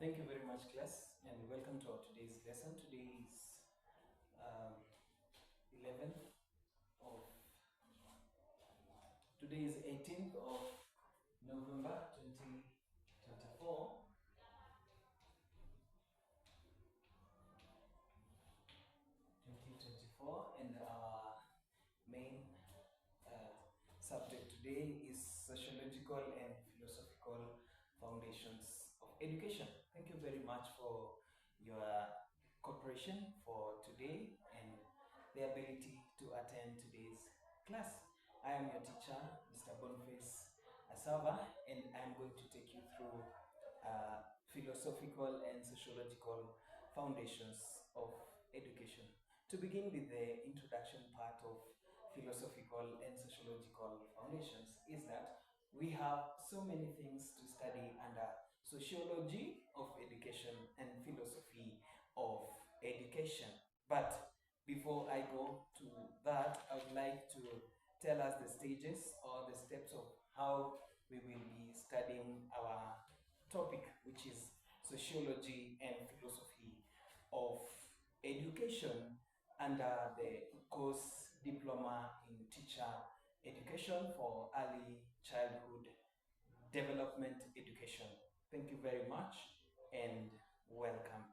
Thank you very much, class, and welcome to our today's lesson. Today is 11th of today is 18th of November 2024. And our main subject today is sociological and philosophical foundations of education. Thank you very much for your cooperation for today and the ability to attend today's class. I am your teacher, Mr. Boniface Asava, and I'm going to take you through philosophical and sociological foundations of education. To begin with the introduction part of philosophical and sociological foundations is that we have so many things to study under sociology of education and philosophy of education. But before I go to that, I would like to tell us the stages or the steps of how we will be studying our topic, which is sociology and philosophy of education under the course Diploma in Teacher Education for Early Childhood Development Education. Thank you very much and welcome.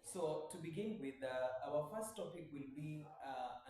So to begin with, our first topic will be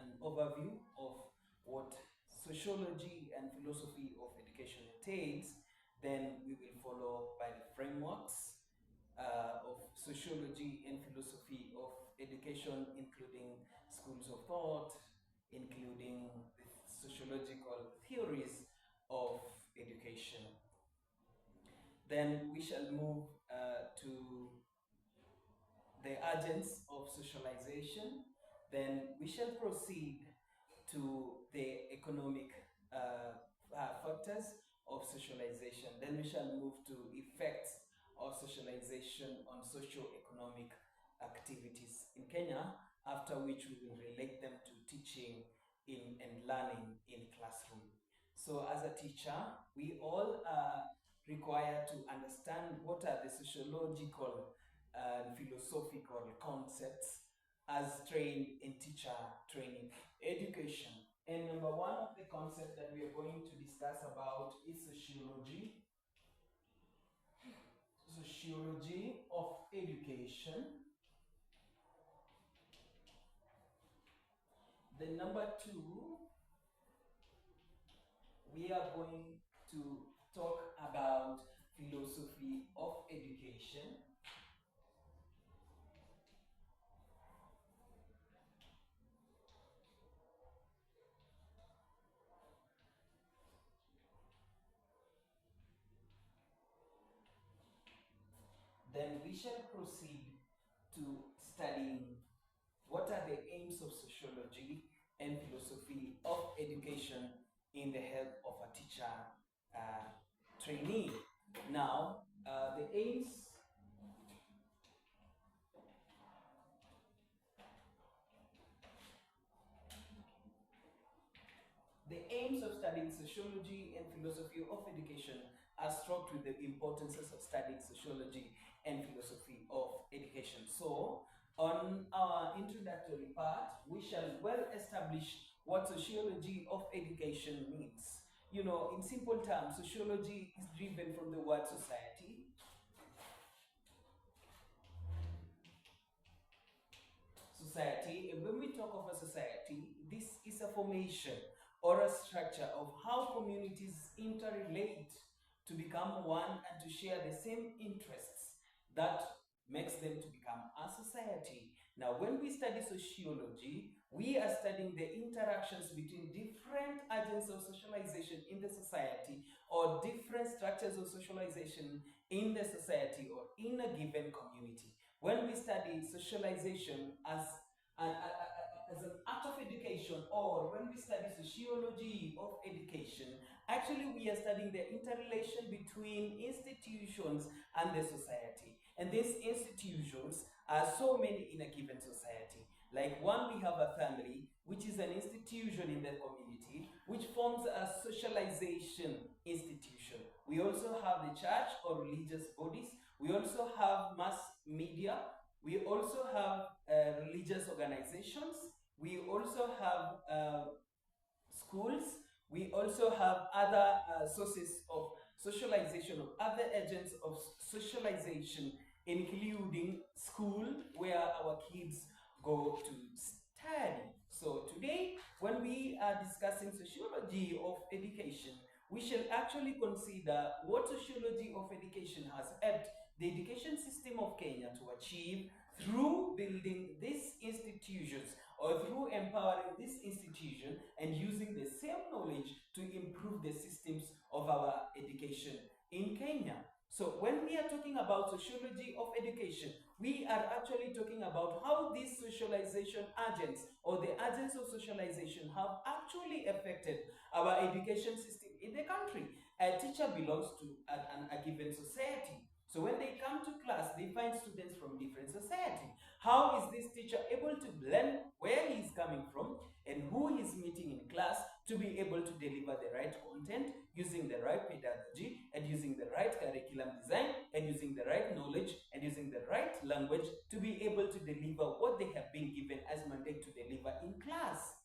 an overview of what sociology and philosophy of education entails. Then we will follow by the frameworks of sociology and philosophy of education, including schools of thought, including the sociological theories of education. Then we shall move to the agents of socialization. Then we shall proceed to the economic factors of socialization. Then we shall move to effects of socialization on socio-economic activities in Kenya, after which we will relate them to teaching and learning in classroom. So as a teacher, we all are required to understand what are the sociological and philosophical concepts as trained in teacher training education. And number one of the concepts that we are going to discuss about is sociology of education. Then number two, we are going to talk about philosophy of education. Then we shall proceed to studying what are the aims of sociology and philosophy of education in the help of a teacher trainee. Now, the aims of studying sociology and philosophy of education are struck with the importances of studying sociology and philosophy of education. So, on our introductory part, we shall well establish what sociology of education means. You know, in simple terms, sociology is driven from the word society. And when we talk of a society, this is a formation or a structure of how communities interrelate to become one and to share the same interests that makes them to become a society. Now, when we study sociology, we are studying the interactions between different agents of socialization in the society or different structures of socialization in the society or in a given community. When we study socialization as an act of education, or when we study sociology of education, actually we are studying the interrelation between institutions and the society. And these institutions are so many in a given society. Like one, we have a family, which is an institution in the community, which forms a socialization institution. We also have the church or religious bodies. We also have mass media. We also have religious organizations. We also have schools. We also have other sources of socialization, of other agents of socialization, including school, where our kids go to study. So today, when we are discussing sociology of education, we shall actually consider what sociology of education has helped the education system of Kenya to achieve through building these institutions or through empowering this institution and using the same knowledge to improve the systems of our education in Kenya. So when we are talking about sociology of education, we are actually talking about how these socialization agents or the agents of socialization have actually affected our education system in the country. A teacher belongs to a given society. So when they come to class, they find students from different society. How is this teacher able to blend where he's coming from and who he's meeting in class to be able to deliver the right content using the right pedagogy and using the right curriculum design and using the right knowledge and using the right language to be able to deliver what they have been given as mandate to deliver in class?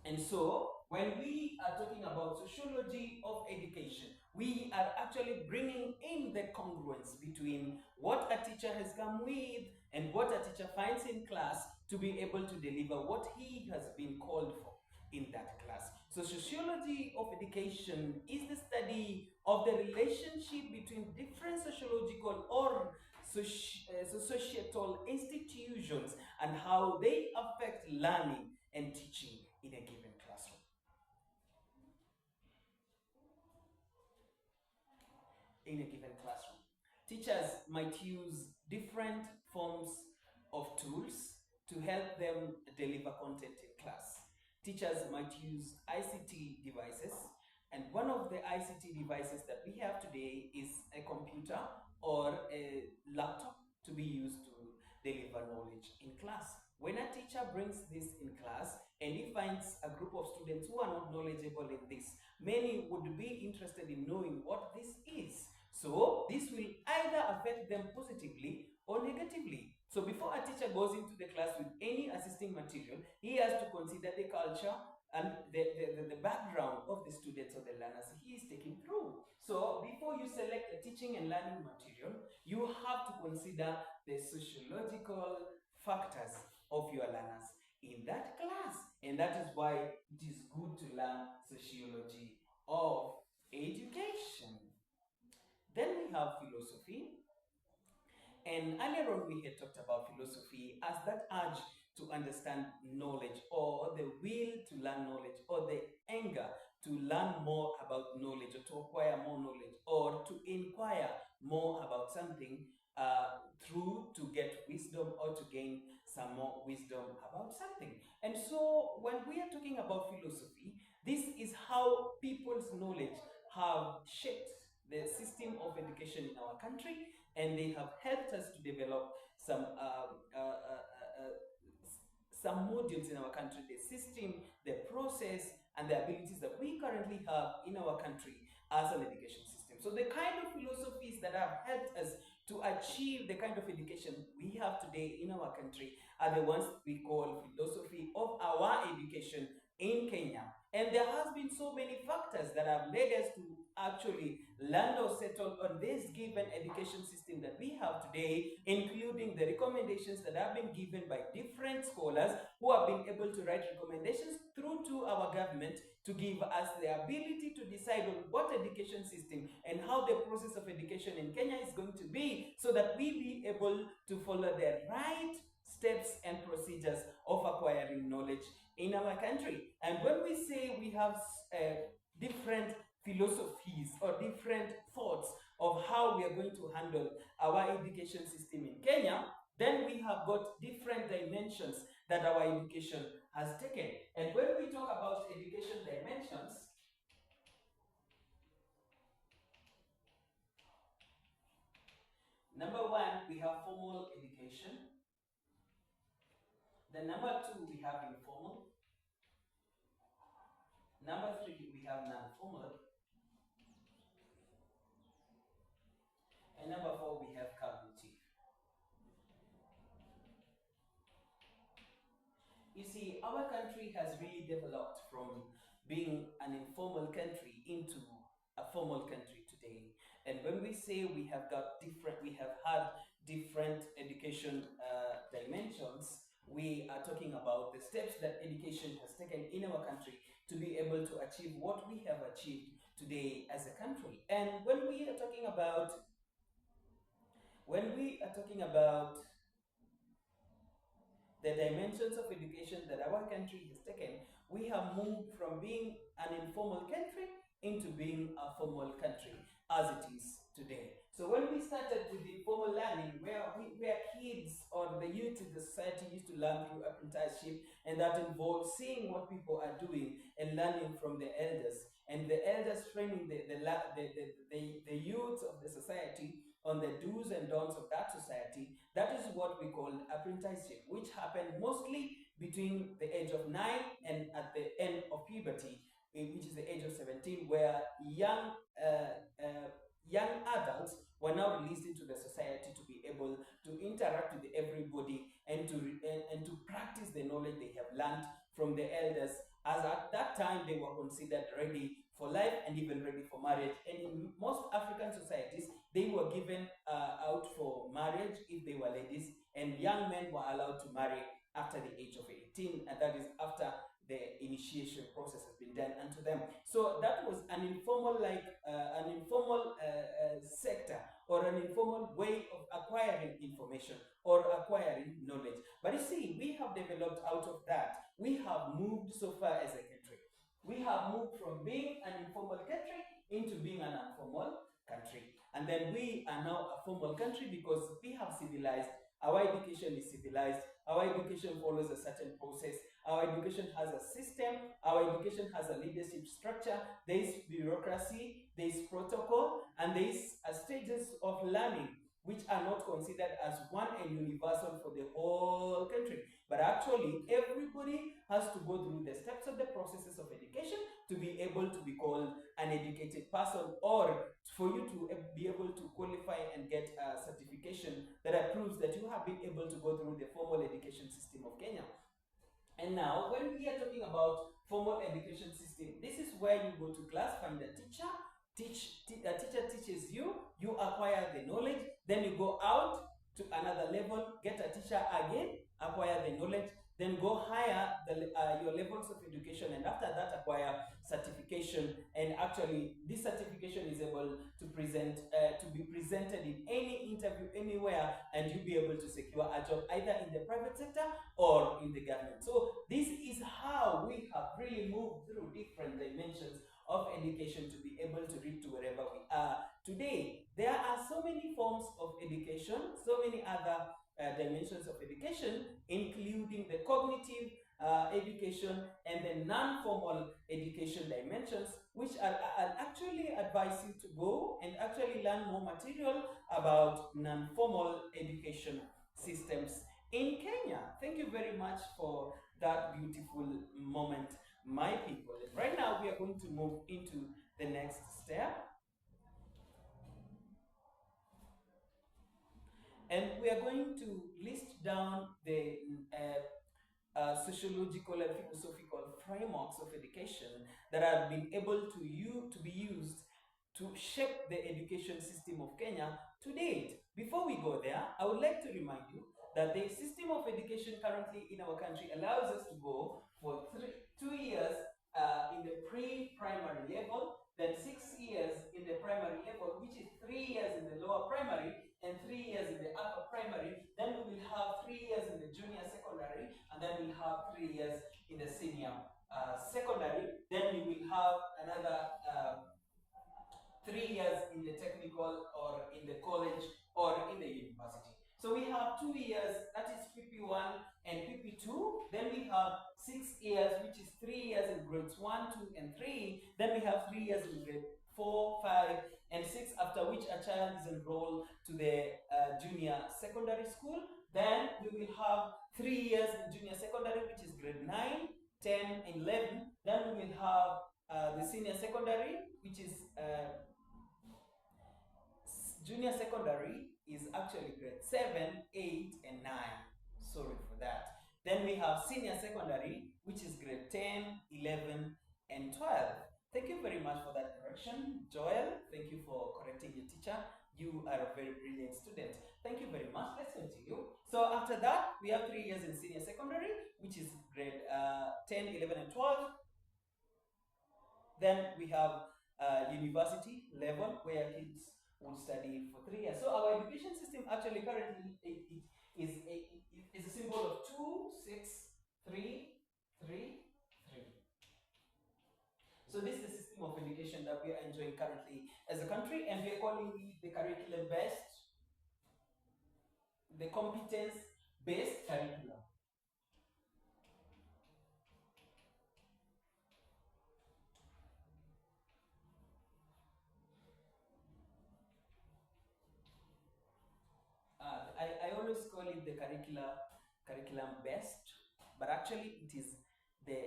And so, when we are talking about sociology of education, we are actually bringing in the congruence between what a teacher has come with and what a teacher finds in class to be able to deliver what he has been called for in that class. So, sociology of education is the study of the relationship between different sociological or societal institutions and how they affect learning and teaching in a given classroom. In a given classroom, teachers might use different forms of tools to help them deliver content in class. Teachers might use ICT devices, and one of the ICT devices that we have today is a computer or a laptop to be used to deliver knowledge in class. When a teacher brings this in class and he finds a group of students who are not knowledgeable in this, many would be interested in knowing what this is. So this will either affect them positively or negatively. So before a teacher goes into the class with any assisting material, he has to consider the culture and the background of the students or the learners he is taking through. So before you select a teaching and learning material, you have to consider the sociological factors of your learners in that class. And that is why it is good to learn sociology of education. Then we have philosophy. And earlier on, we had talked about philosophy as that urge to understand knowledge or the will to learn knowledge or the anger to learn more about knowledge or to acquire more knowledge or to inquire more about something through to get wisdom or to gain some more wisdom about something. And so when we are talking about philosophy, this is how people's knowledge have shaped the system of education in our country, and they have helped us to develop some modules in our country, the system, the process, and the abilities that we currently have in our country as an education system. So the kind of philosophies that have helped us to achieve the kind of education we have today in our country are the ones we call philosophy of our education in Kenya. And there has been so many factors that have led us to actually land or settle on this given education system that we have today, including the recommendations that have been given by different scholars who have been able to write recommendations through to our government to give us the ability to decide on what education system and how the process of education in Kenya is going to be, so that we be able to follow the right steps and procedures of acquiring knowledge in our country. And when we say we have different philosophies or different thoughts of how we are going to handle our education system in Kenya, then we have got different dimensions that our education has taken. And when we talk about education dimensions, number one, we have formal education. Then number two, we have informal. Number three, we have non-formal. And number four, we have cognitive. You see, our country has really developed from being an informal country into a formal country today. And when we say we have had different education dimensions, we are talking about the steps that education has taken in our country to be able to achieve what we have achieved today as a country. And when we are talking about the dimensions of education that our country has taken, we have moved from being an informal country into being a formal country as it is today. So when we started with informal learning, where kids or the youth in the society used to learn through apprenticeship, and that involves seeing what people are doing and learning from the elders, and the elders training the youth of the society on the do's and don'ts of that society. That is what we call apprenticeship, which happened mostly between the age of 9 and at the end of puberty, which is the age of 17, where young adults were now released into the society to be able to interact with everybody and to practice the knowledge they have learned from the elders, as at that time they were considered ready for life and even ready for marriage. And in most African societies, they were given out for marriage if they were ladies, and young men were allowed to marry after the age of 18, and that is after the initiation process has been done unto them. So that was an informal sector, or an informal way of acquiring information or acquiring knowledge. But you see, we have developed out of that. We have moved so far as a country. We have moved from being an informal country into being an informal country. And then we are now a formal country because we have civilized. Our education is civilized. Our education follows a certain process. Our education has a system. Our education has a leadership structure. There is bureaucracy, there is protocol, and there is stages of learning which are not considered as one and universal for the whole country. But actually, everybody has to go through the steps of the processes of education to be able to be called an educated person, or for you to be able to qualify and get a certification that proves that you have been able to go through the formal education system of Kenya. And now, when we are talking about formal education system, this is where you go to class, find a teacher, a teacher teaches you, you acquire the knowledge, then you go out to another level, get a teacher again, acquire the knowledge, then go higher your levels of education, and after that acquire certification. And actually, this certification is able to be presented in any interview anywhere, and you'll be able to secure a job either in the private sector or in the government. So this is how we have really moved through different dimensions of education to be able to reach to wherever we are today. There are so many forms of education, so many other dimensions of education, including the cognitive education and the non-formal education dimensions, which I'll actually advise you to go and actually learn more material about non-formal education systems in Kenya. Thank you very much for that beautiful moment, my people. And right now, we are going to move into the next step. And we are going to list down the sociological and philosophical frameworks of education that have been able to be used to shape the education system of Kenya to date. Before we go there, I would like to remind you that the system of education currently in our country allows us to go for 2 years in the pre-primary level, then 6 years in the primary level, which is 3 years in the lower primary, and 3 years in the upper primary. Then we will have 3 years in the junior secondary, and then we'll have 3 years in the senior secondary. Then we will have another 3 years in the technical or in the college or in the university. So we have 2 years, that is PP1 and PP2. Then we have 6 years, which is 3 years in grades 1, 2, and 3. Then we have 3 years in grade 4, 5, and 6, after which a child is enrolled to the junior secondary school. Then we will have 3 years in junior secondary, which is grade 9, 10, and 11. Then we will have the senior secondary, which is junior secondary is actually grade 7, 8, and 9. Sorry for that. Then we have senior secondary, which is grade 10, 11, and 12. Thank you very much for that correction, Joel. Thank you for correcting your teacher. You are a very brilliant student. Thank you very much. Let's continue. So after that, we have 3 years in senior secondary, which is grade 10, 11, and 12. Then we have university level where kids would study for 3 years. So our education system actually currently is a symbol of 2, 6, 3, 3, 3. So this is the system of education that we are enjoying currently as a country, and we are calling it the curriculum-based, the competence-based curriculum. I always call it the curriculum based, but actually it is the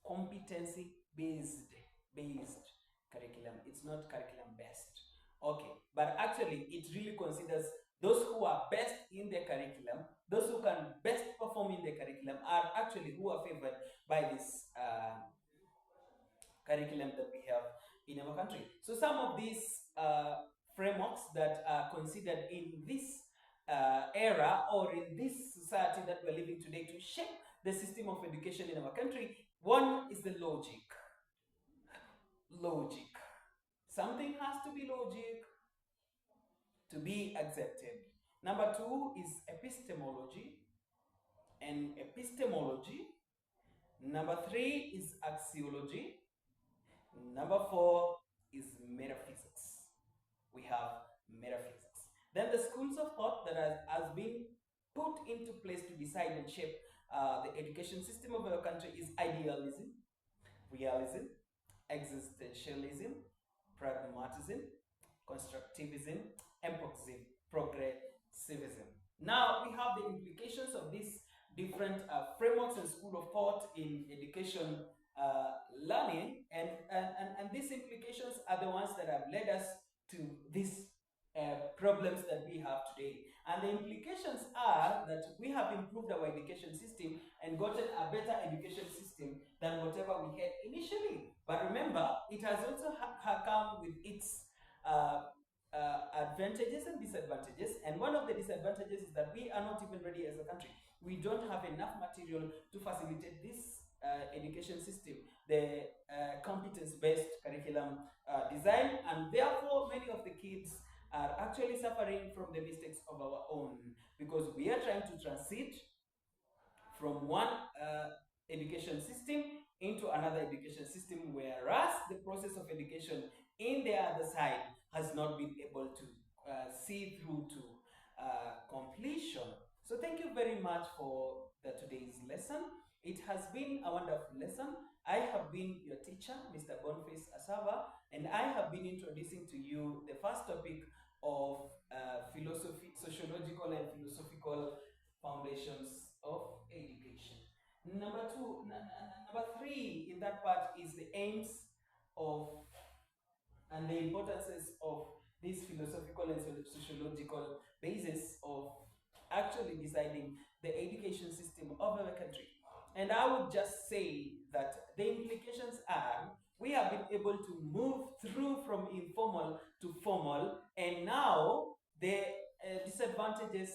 competency based curriculum. It's not curriculum based. Okay, but actually it really considers those who are best in the curriculum, those who can best perform in the curriculum are actually who are favored by this curriculum that we have in our country. So some of these frameworks that are considered in this era or in this society that we're living today to shape the system of education in our country. One is the logic. Logic. Something has to be logic to be accepted. Number two is epistemology and epistemology. Number three is axiology. Number four is metaphysics. We have metaphysics. Then the schools of thought that has been put into place to decide and shape the education system of our country is idealism, realism, existentialism, pragmatism, constructivism, and progressivism. Now we have the implications of these different frameworks and school of thought in education learning, and these implications are the ones that have led us to these problems that we have today. And the implications are that we have improved our education system and gotten a better education system than whatever we had initially. But remember, it has also come with its advantages and disadvantages. And one of the disadvantages is that we are not even ready as a country. We don't have enough material to facilitate this education system, the competence-based curriculum design, and therefore many of the kids are actually suffering from the mistakes of our own, because we are trying to transit from one education system into another education system, whereas the process of education in the other side has not been able to see through to completion. So thank you very much for today's lesson. It has been a wonderful lesson. I have been your teacher, Mr. Boniface Asava, and I have been introducing to you the first topic of philosophy, sociological and philosophical foundations of education. Number three in that part is the aims of and the importances of this philosophical and sociological basis of actually deciding the education system of our country. And I would just say that the implications are we have been able to move through from informal to formal, and now the disadvantages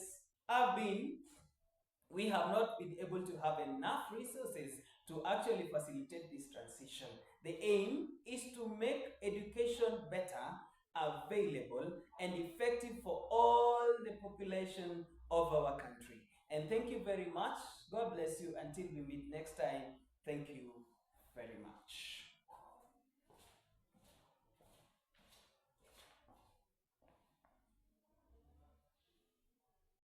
have been we have not been able to have enough resources to actually facilitate this transition. The aim is to make education better, available, and effective for all the population of our country. And thank you very much. God bless you until we meet next time. Thank you very much.